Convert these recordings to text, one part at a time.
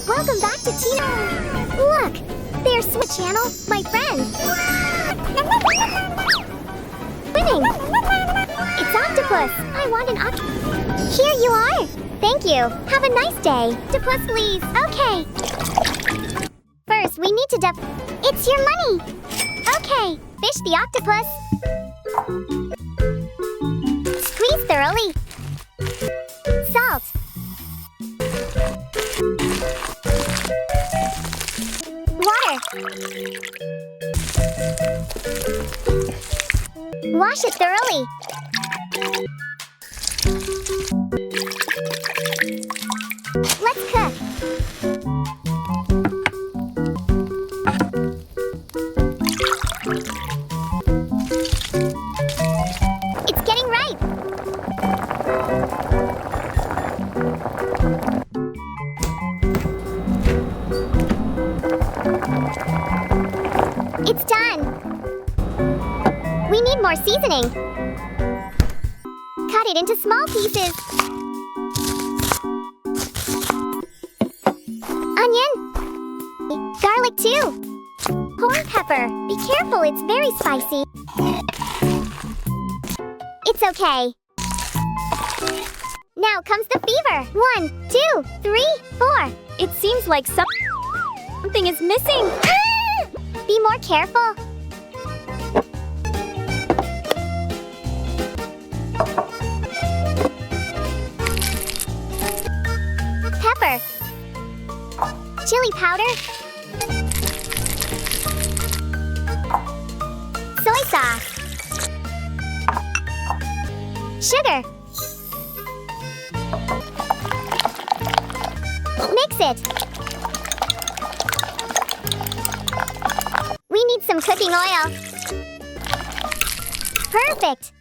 Welcome back to Tina. Look, there's Switch Channel, my friend. Winning. It's Octopus. I want an octopus. Here you are. Thank you. Have a nice day. Octopus, please. Okay. First, we need to It's your money. Okay. Fish the octopus. Squeeze thoroughly. Salt. Water. Wash it thoroughly. Let's cook. It's getting ripe. It's done. We need more seasoning. Cut it into small pieces. Onion. Garlic too. Horn pepper. Be careful, it's very spicy. It's okay. Now comes the fever. 1, 2, 3, 4. It seems like something is missing. Be more careful. Pepper. Chili powder. Soy sauce. Sugar. Mix it. We need some cooking oil. Perfect.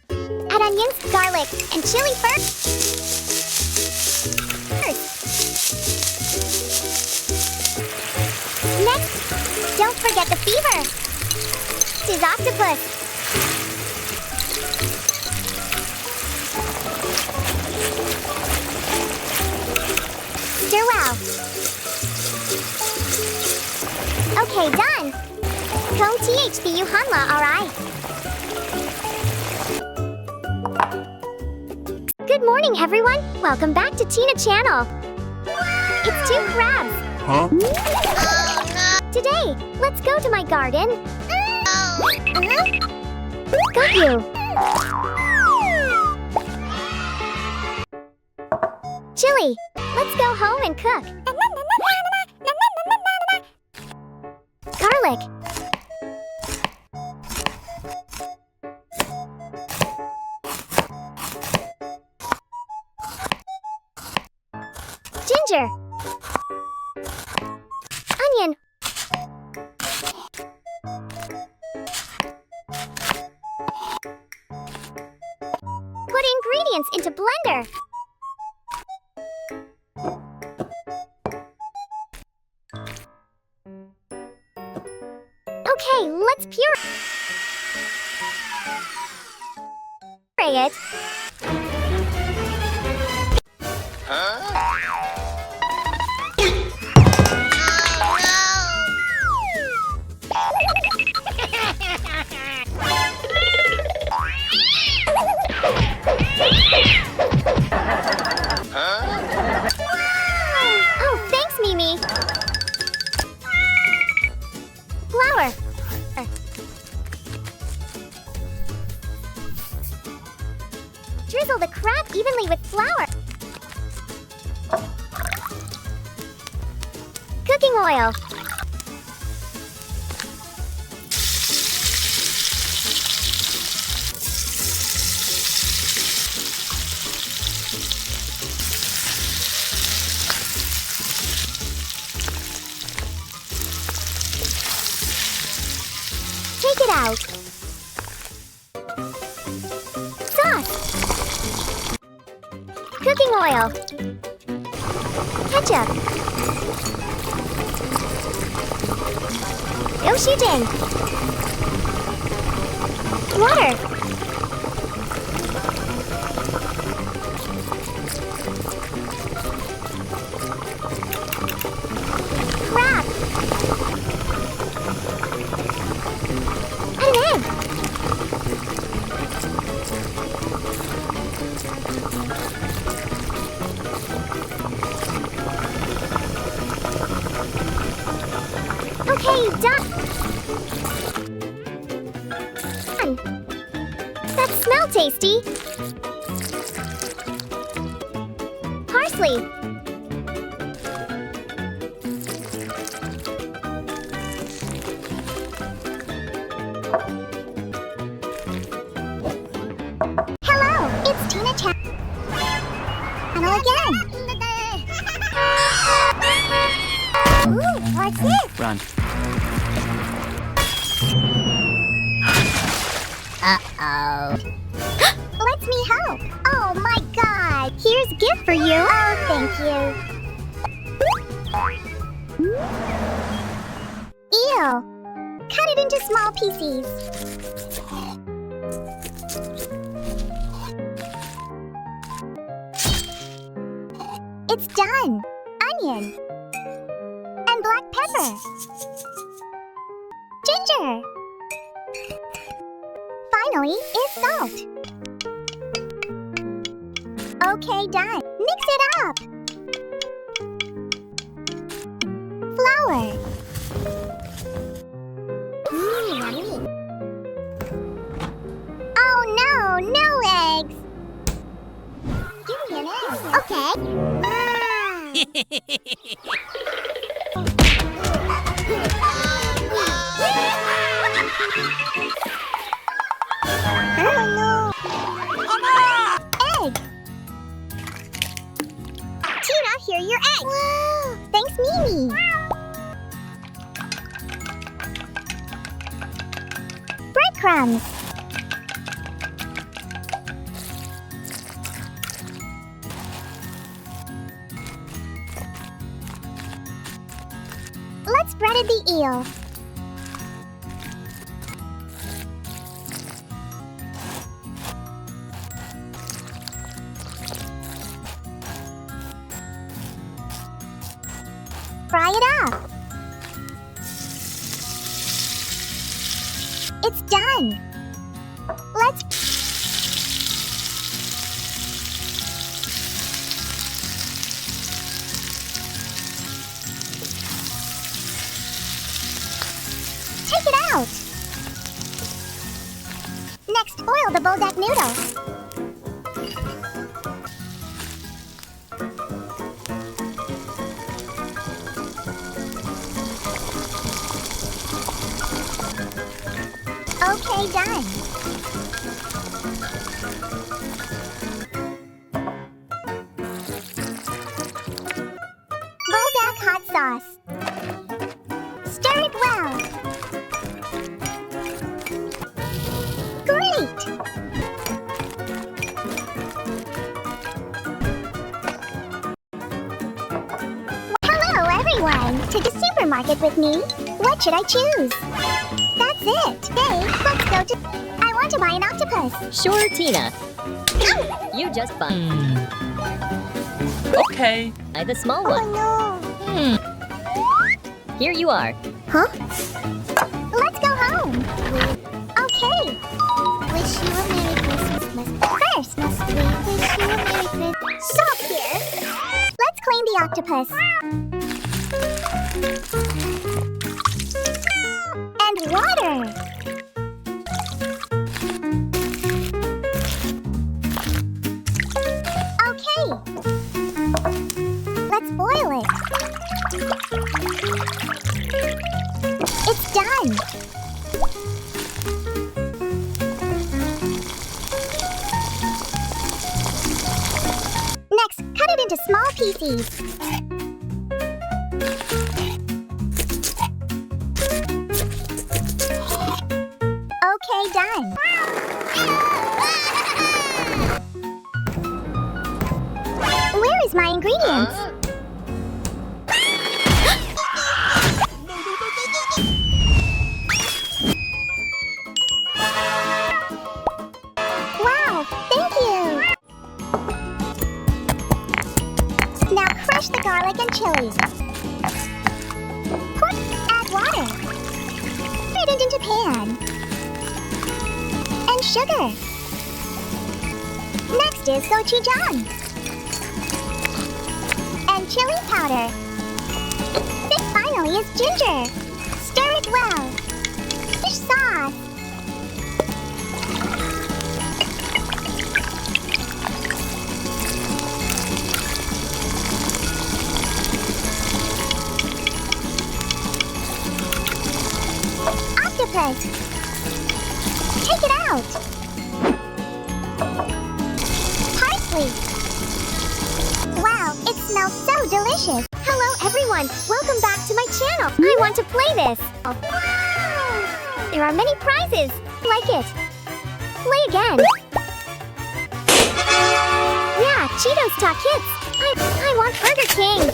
Add onions, garlic, and chili first. Next, don't forget the fever. This is octopus. Stir well. Okay, done. Kong THBU Hanla, alright. Good morning, everyone. Welcome back to Tina Channel. It's 2 crabs. Huh? Today, let's go to my garden. Got you. Chili, let's go home and cook. Garlic. Ginger. Onion. Put ingredients into blender. Okay, let's puree it. Oh, thanks, Mimi. Flour. Drizzle the crab evenly with flour. Cooking oil. Take it out. Sauce. Cooking oil. Ketchup. Go shooting. Water. Okay, done. That smells tasty. Parsley. Hello, it's Tina Channel again. Ooh, what's this? Run. Uh-oh. Let me help. Oh my god. Here's a gift for you. Oh, thank you. Ew. Cut it into small pieces. It's done. Onion. And black pepper. Ginger. Finally is salt. Okay, done. Mix it up. Flour. Yummy. Oh no, no eggs. Give me an egg. Okay. Oh no! Egg! Tina, here are your eggs! Wow. Thanks, Mimi! Breadcrumbs! Let's bread the eel. Fry it up. It's done. Let's take it out. Next, oil the bulldog noodles. Okay, done. Bulldog hot sauce. Stir it well. Great! Hello, everyone! To the supermarket with me. What should I choose? That's it. Hey, let's go to... I want to buy an octopus. Sure, Tina. You just fine. Okay. Buy the small one. Oh, no. Here you are. Huh? Let's go home. Okay. Wish you a Merry Christmas. First, must we wish you a Merry Christmas? Stop here. Let's clean the octopus. And water. Okay. Let's boil it. It's done. Next, cut it into small pieces. Okay, done. Where is my ingredients? Wow, thank you. Now crush the garlic and chili. Add water. Put it into pan. And sugar. Next is gochujang. And chili powder. Finally is ginger. Stir Wow. Fish sauce. Octopus. Take it out. Parsley. Wow, it smells so delicious. Hello everyone, welcome back to my channel. I want to play this. Wow. There are many prizes. Like it. Play again. Yeah, Cheetos Talk Hits. I want Burger King.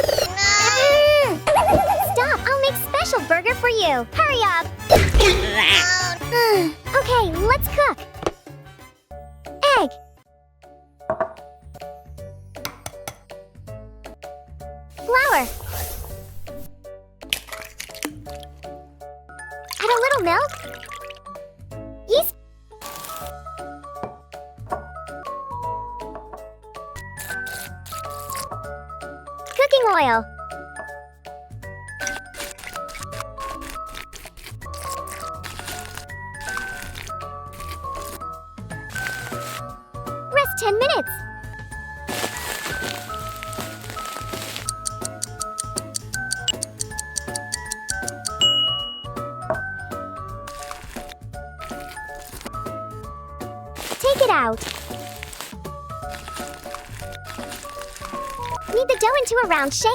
Stop, I'll make special burger for you. Hurry up. Okay, let's cook. Egg. Flour. Add a little milk. Yeast. Cooking oil. Rest 10 minutes. Take it out. Knead the dough into a round shape.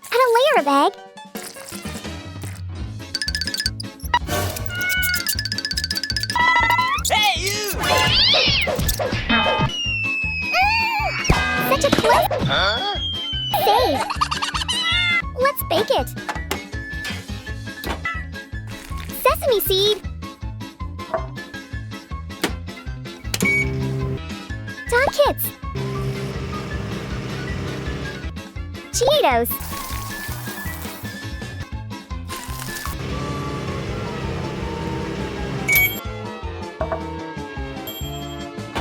Add a layer of egg. Hey, you! Such a close Huh? save. Let's bake it. Sesame seed. Dog Hits. Cheetos.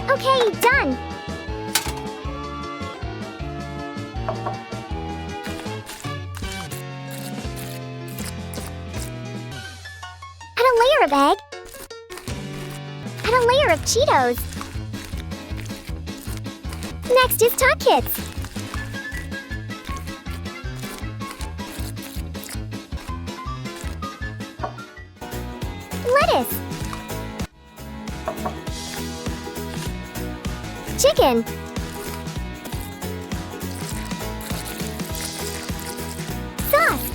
Okay, done. Add a layer of egg. Add a layer of Cheetos. Next is Talk Hits. Lettuce. Chicken. Sauce.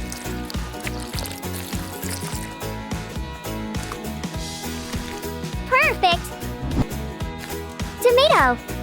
Perfect. Tomato.